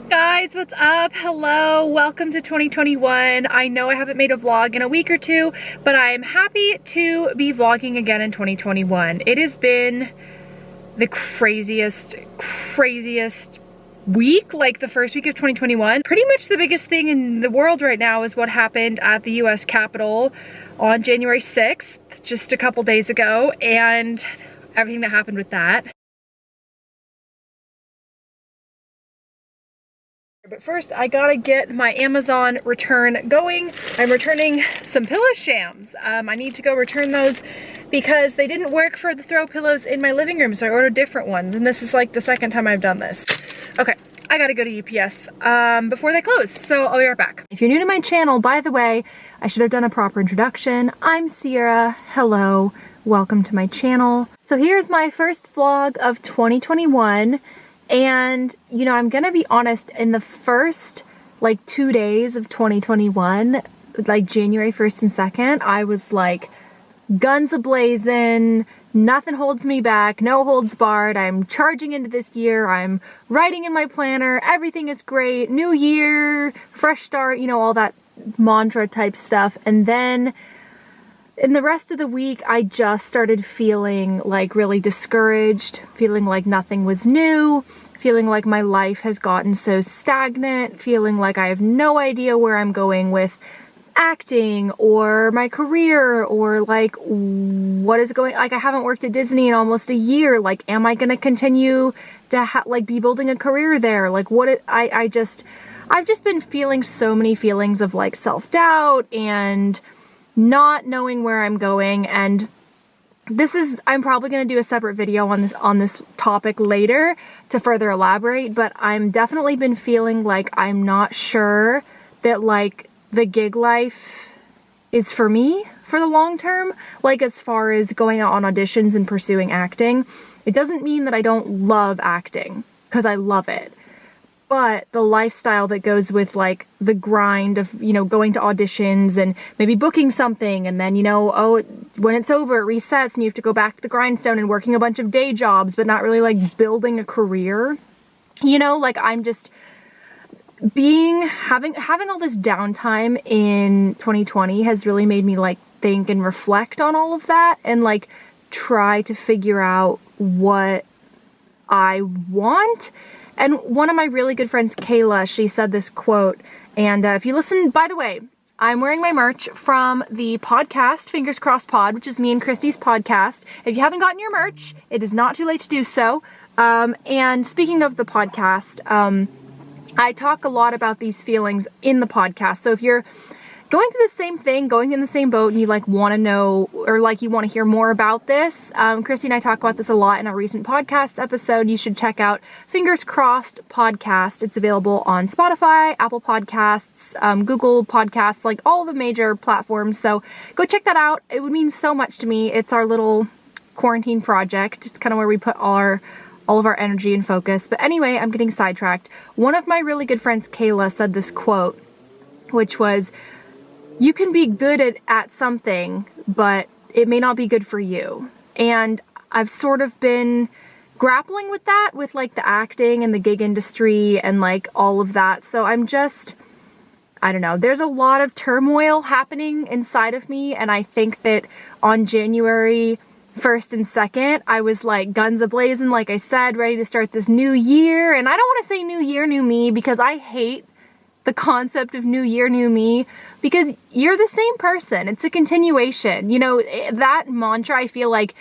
Guys, what's up? Hello, welcome to 2021. I know I haven't made a vlog in a week or two, but I am happy to be vlogging again in 2021. It has been the craziest week, like the first week of 2021. Pretty much the biggest thing in the world right now is what happened at the US Capitol on January 6th, just a couple days ago, and everything that happened with that. But first, I gotta get my Amazon return going. I'm returning some pillow shams. I need to go return those because they didn't work for the throw pillows in my living room, so I ordered different ones, and this is like the second time I've done this. Okay, I gotta go to UPS before they close, so I'll be right back. If you're new to my channel, by the way, I should have done a proper introduction. I'm Sierra. Hello, welcome to my channel. So here's my first vlog of 2021. And, you know, I'm gonna be honest, in the first, like, 2 days of 2021, like, January 1st and 2nd, I was, like, guns a-blazing, nothing holds me back, no holds barred, I'm charging into this year, I'm writing in my planner, everything is great, new year, fresh start, you know, all that mantra type stuff. And then in the rest of the week, I just started feeling like really discouraged, feeling like nothing was new, feeling like my life has gotten so stagnant, feeling like I have no idea where I'm going with acting or my career, or like what is going, like I haven't worked at Disney in almost a year, like am I gonna continue to like be building a career there? Like I've just been feeling so many feelings of like self-doubt and not knowing where I'm going. And I'm probably going to do a separate video on this topic later to further elaborate, but I'm definitely been feeling like I'm not sure that like the gig life is for me for the long term, like as far as going out on auditions and pursuing acting. It doesn't mean that I don't love acting, because I love it. But the lifestyle that goes with like the grind of, you know, going to auditions and maybe booking something, and then, you know, oh, when it's over, it resets and you have to go back to the grindstone and working a bunch of day jobs, but not really like building a career. You know, like I'm just having all this downtime in 2020 has really made me like think and reflect on all of that and like try to figure out what I want. And one of my really good friends, Kayla, she said this quote, and if you listen, by the way, I'm wearing my merch from the podcast, Fingers Crossed Pod, which is me and Christy's podcast. If you haven't gotten your merch, it is not too late to do so. And speaking of the podcast, I talk a lot about these feelings in the podcast. So if you're going through the same thing, going in the same boat, and you like want to know, or like you want to hear more about this, Christy and I talk about this a lot in a recent podcast episode. You should check out Fingers Crossed Podcast. It's available on Spotify, Apple Podcasts, Google Podcasts, like all the major platforms. So go check that out. It would mean so much to me. It's our little quarantine project. It's kind of where we put all of our energy and focus. But anyway, I'm getting sidetracked. One of my really good friends, Kayla, said this quote, which was, you can be good at something, but it may not be good for you. And I've sort of been grappling with that, with like the acting and the gig industry and like all of that. So I don't know, there's a lot of turmoil happening inside of me. And I think that on January 1st and 2nd, I was like guns a-blazing, like I said, ready to start this new year. And I don't want to say new year, new me, because I hate the concept of new year, new me, because you're the same person. It's a continuation. You know, that mantra, I feel like,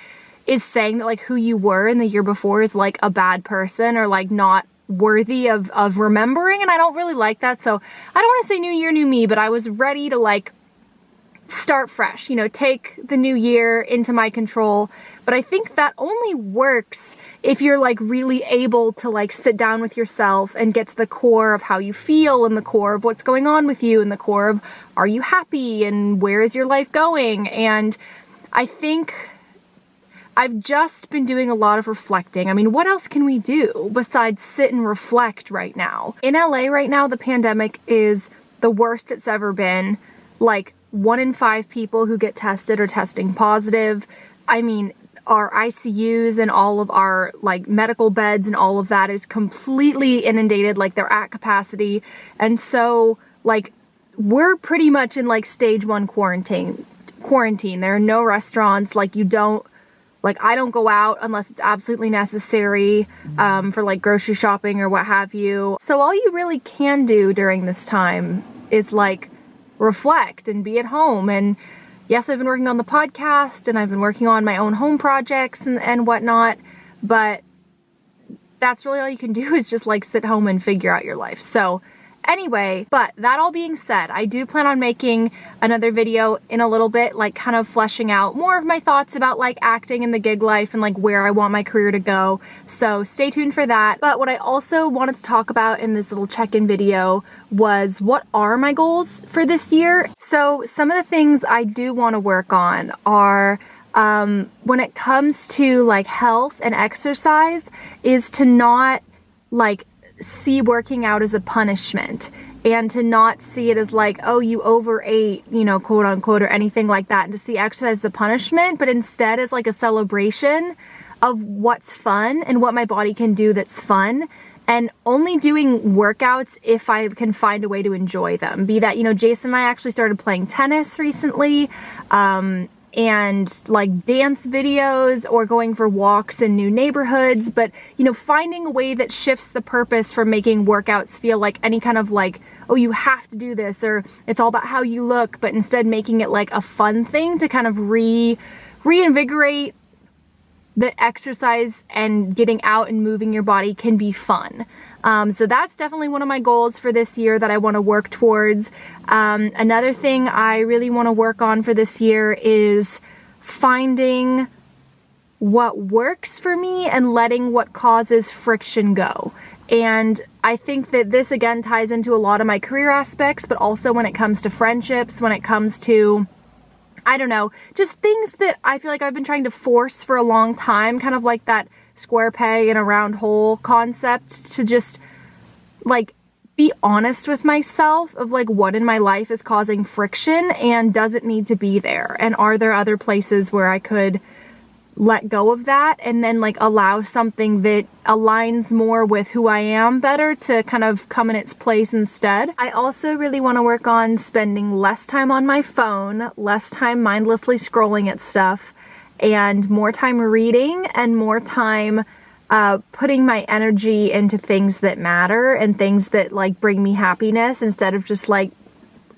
is saying that like who you were in the year before is like a bad person or like not worthy of remembering. And I don't really like that. So I don't want to say new year, new me, but I was ready to like start fresh, you know, take the new year into my control. But I think that only works if you're like really able to like sit down with yourself and get to the core of how you feel and the core of what's going on with you and the core of, are you happy and where is your life going? And I think I've just been doing a lot of reflecting. I mean, what else can we do besides sit and reflect right now? In LA right now, the pandemic is the worst it's ever been. Like 1 in 5 people who get tested are testing positive. I mean, our ICUs and all of our like medical beds and all of that is completely inundated, like they're at capacity. And so like we're pretty much in like stage 1 quarantine. There are no restaurants, like I don't go out unless it's absolutely necessary for like grocery shopping or what have you. So all you really can do during this time is like reflect and be at home. And yes, I've been working on the podcast and I've been working on my own home projects and whatnot, but that's really all you can do is just like sit home and figure out your life. So anyway, but that all being said, I do plan on making another video in a little bit, like kind of fleshing out more of my thoughts about like acting in the gig life and like where I want my career to go. So stay tuned for that. But what I also wanted to talk about in this little check-in video was what are my goals for this year. So some of the things I do want to work on are when it comes to like health and exercise is to not like see working out as a punishment and to not see it as like, oh, you overate, you know, quote unquote, or anything like that, and to see exercise as a punishment, but instead as like a celebration of what's fun and what my body can do that's fun, and only doing workouts if I can find a way to enjoy them. Be that, you know, Jason and I actually started playing tennis recently, and like dance videos or going for walks in new neighborhoods, but you know, finding a way that shifts the purpose from making workouts feel like any kind of like, oh, you have to do this, or it's all about how you look, but instead making it like a fun thing to kind of reinvigorate the exercise, and getting out and moving your body can be fun. So that's definitely one of my goals for this year that I want to work towards. Another thing I really want to work on for this year is finding what works for me and letting what causes friction go. And I think that this again ties into a lot of my career aspects, but also when it comes to friendships, when it comes to, I don't know, just things that I feel like I've been trying to force for a long time, kind of like that square peg in a round hole concept, to just like be honest with myself of like what in my life is causing friction and does it need to be there, and are there other places where I could let go of that and then like allow something that aligns more with who I am better to kind of come in its place instead. I also really want to work on spending less time on my phone, less time mindlessly scrolling at stuff, and more time reading and more time putting my energy into things that matter and things that like bring me happiness, instead of just like,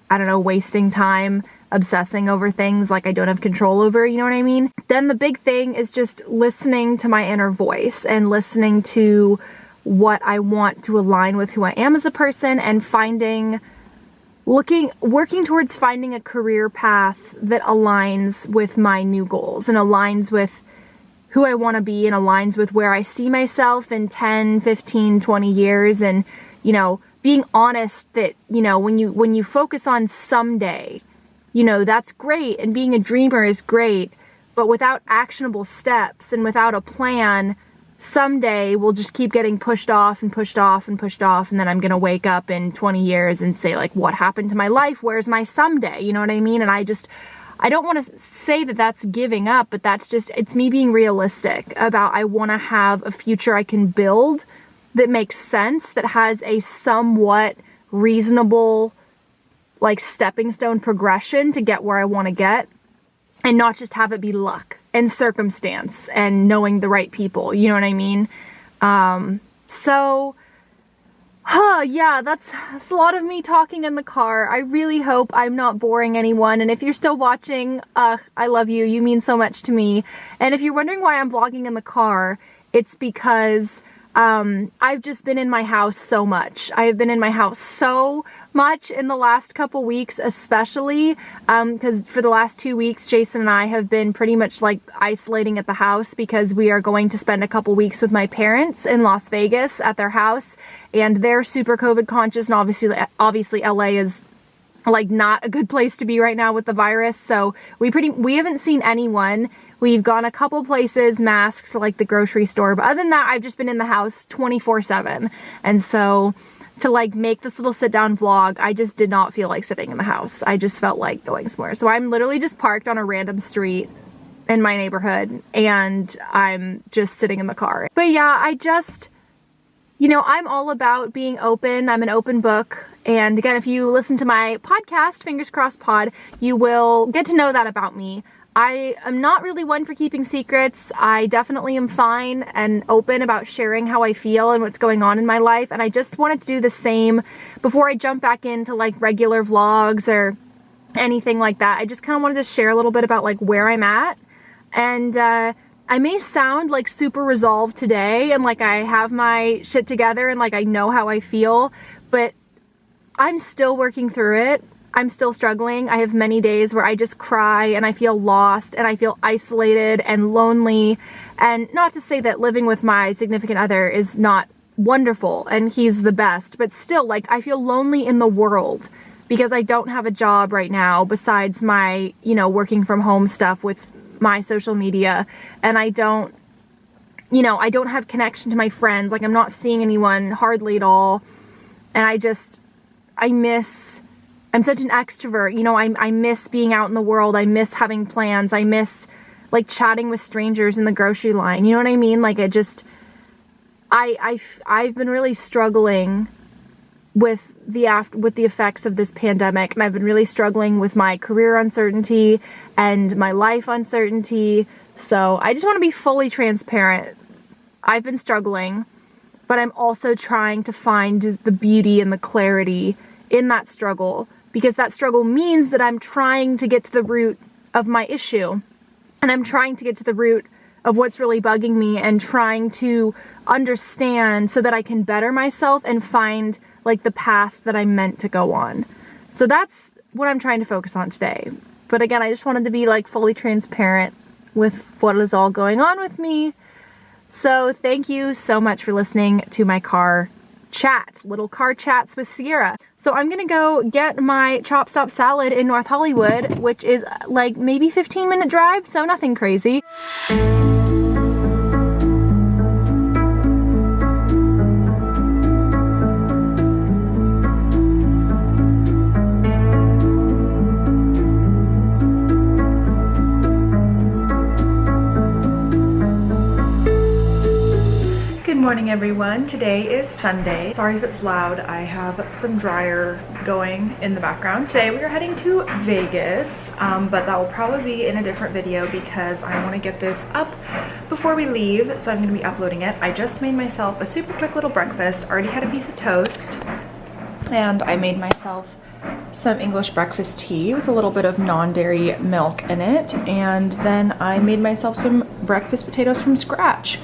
I don't know, wasting time obsessing over things like I don't have control over, you know what I mean? Then the big thing is just listening to my inner voice and listening to what I want to align with who I am as a person, and working towards finding a career path that aligns with my new goals and aligns with who I want to be and aligns with where I see myself in 10, 15, 20 years. And, you know, being honest that, you know, when you focus on someday, you know, that's great, and being a dreamer is great, but without actionable steps and without a plan, someday we'll just keep getting pushed off and pushed off and pushed off, and then I'm gonna wake up in 20 years and say like, what happened to my life? Where's my someday? You know what I mean? And I don't want to say that that's giving up, but that's just, it's me being realistic about, I want to have a future I can build that makes sense, that has a somewhat reasonable like stepping stone progression to get where I want to get, and not just have it be luck and circumstance and knowing the right people, you know what I mean? Yeah, that's a lot of me talking in the car. I really hope I'm not boring anyone, and if you're still watching, I love you. You mean so much to me. And if you're wondering why I'm vlogging in the car, it's because I've just been in my house so much. I have been in my house so much in the last couple weeks, especially because for the last 2 weeks, Jason and I have been pretty much like isolating at the house because we are going to spend a couple weeks with my parents in Las Vegas at their house, and they're super COVID conscious, and obviously LA is like not a good place to be right now with the virus. So we haven't seen anyone. We've gone a couple places masked, like the grocery store, but other than that, I've just been in the house 24/7. And so to like make this little sit down vlog, I just did not feel like sitting in the house. I just felt like going somewhere. So I'm literally just parked on a random street in my neighborhood and I'm just sitting in the car. But yeah, I'm all about being open. I'm an open book. And again, if you listen to my podcast, Fingers Crossed Pod, you will get to know that about me. I am not really one for keeping secrets. I definitely am fine and open about sharing how I feel and what's going on in my life. And I just wanted to do the same before I jump back into like regular vlogs or anything like that. I just kind of wanted to share a little bit about like where I'm at. And I may sound like super resolved today and like I have my shit together and like I know how I feel, but I'm still working through it. I'm still struggling. I have many days where I just cry and I feel lost and I feel isolated and lonely. And not to say that living with my significant other is not wonderful and he's the best, but still, like, I feel lonely in the world because I don't have a job right now besides my, working from home stuff with my social media, and I don't have connection to my friends. Like, I'm not seeing anyone hardly at all, and I'm such an extrovert, I miss being out in the world. I miss having plans. I miss like chatting with strangers in the grocery line. You know what I mean? Like, I've been really struggling with the effects of this pandemic, and I've been really struggling with my career uncertainty and my life uncertainty. So I just want to be fully transparent. I've been struggling, but I'm also trying to find the beauty and the clarity in that struggle, because that struggle means that I'm trying to get to the root of my issue, and I'm trying to get to the root of what's really bugging me and trying to understand so that I can better myself and find like the path that I'm meant to go on. So that's what I'm trying to focus on today. But again, I just wanted to be like fully transparent with what is all going on with me. So thank you so much for listening to my car chat, little car chats with Sierra. So I'm gonna go get my Chop Stop salad in North Hollywood, which is like maybe 15-minute drive, so nothing crazy. Good morning, everyone. Today is Sunday. Sorry if it's loud. I have some dryer going in the background. Today we are heading to Vegas, but that will probably be in a different video because I want to get this up before we leave, so I'm going to be uploading it. I just made myself a super quick little breakfast. Already had a piece of toast, and I made myself some English breakfast tea with a little bit of non-dairy milk in it, and then I made myself some breakfast potatoes from scratch.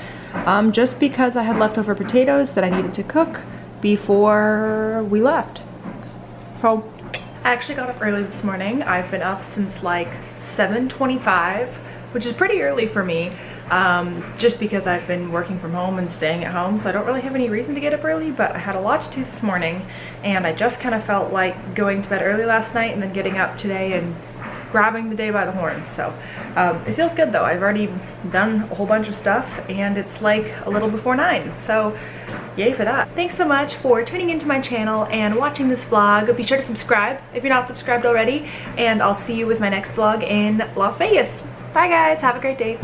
Just because I had leftover potatoes that I needed to cook before we left. So I actually got up early this morning. I've been up since like 7:25, which is pretty early for me, just because I've been working from home and staying at home, so I don't really have any reason to get up early, but I had a lot to do this morning, and I just kind of felt like going to bed early last night and then getting up today and grabbing the day by the horns. So it feels good though. I've already done a whole bunch of stuff and it's like a little before 9, so yay for that. Thanks so much for tuning into my channel and watching this vlog. Be sure to subscribe if you're not subscribed already, and I'll see you with my next vlog in Las Vegas. Bye guys, have a great day.